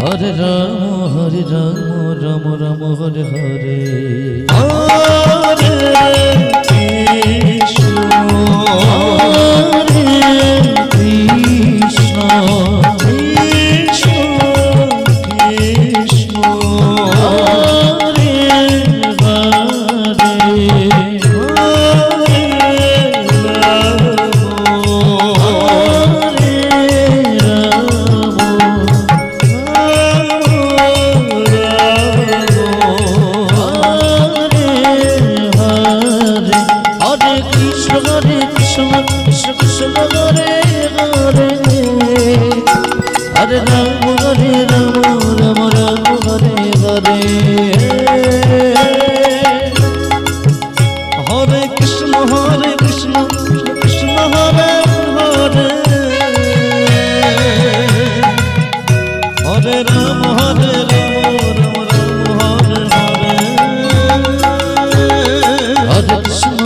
হরে রাম রাম রাম হরে হরে হরে কৃষ্ণ হরে কৃষ্ণ কৃষ্ণ কৃষ্ণ হরে হরে হরে রাম রাম রাম হরে হরে হরে কৃষ্ণ কৃষ্ণ কৃষ্ণ হরে হরে হরে রাম রাম রাম হরে হরে হরে কৃষ্ণ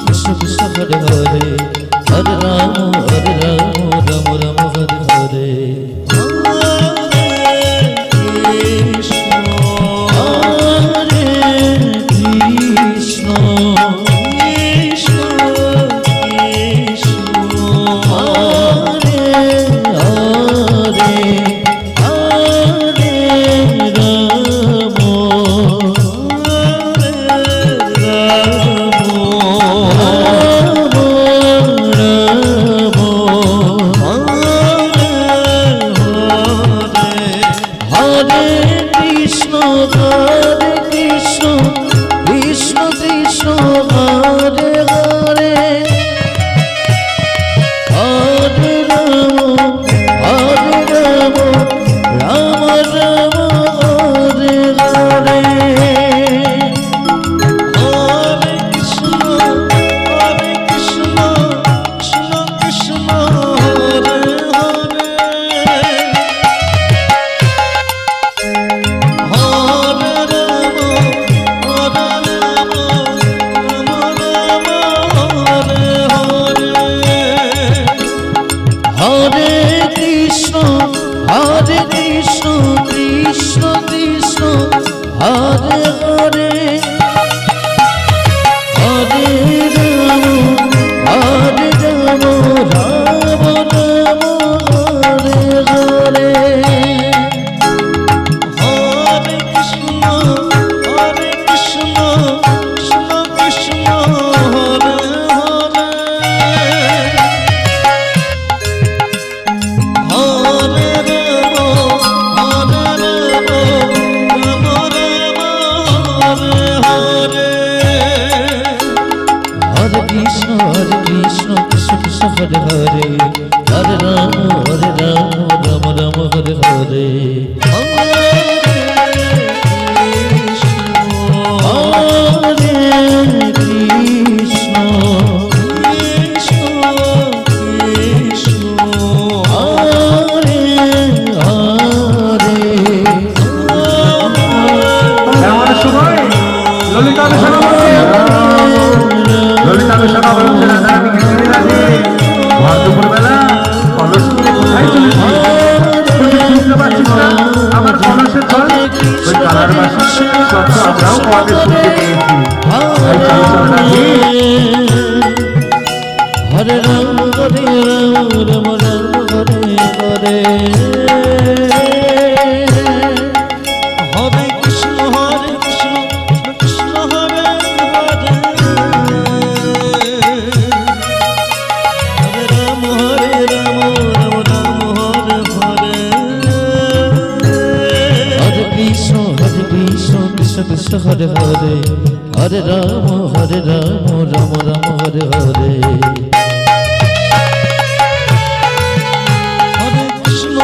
কৃষ্ণ কৃষ্ণ হরে হরে হরে রাম রাম রাম হরে হরে হরে কৃষ্ণ হরে হরে হরে রাম হরে কৃষ্ণ কৃষ্ণ কৃষ্ণ হরে হরে হরে রাম রাম রাম হরে হরে হরে কৃষ্ণ কৃষ্ণ কৃষ্ণ হরে হরে হরে রাম রাম হরে হরে হরে কৃষ্ণ কৃষ্ণ কৃষ্ণ হরে হরে হরে রাম রাম রাম হরে হরে হরে কৃষ্ণ কৃষ্ণ কৃষ্ণ হরে হরে হরে রাম হরে হরে কৃষ্ণ কৃষ্ণ কৃষ্ণ হরে হরে হরে রাম রাম রাম হরে হরে হরে কৃষ্ণ হরে হরে এমন সময় ললিতা দুপুরবেলা কলস নিয়ে কোথায় চলেছি শুনতে পাচ্ছিস না আমার কলসের জল ওই কালার বাসি শব্দ আমরাও আমাদের শুনতে পেয়েছি হরে রাম রাম হরে হরে হরে কৃষ্ণ কৃষ্ণ হরে হরে হরে রাম রাম হরে হরে হরে কৃষ্ণ কৃষ্ণ কৃষ্ণ হরে হরে হরে রাম রাম রাম হরে হরে হরে কৃষ্ণ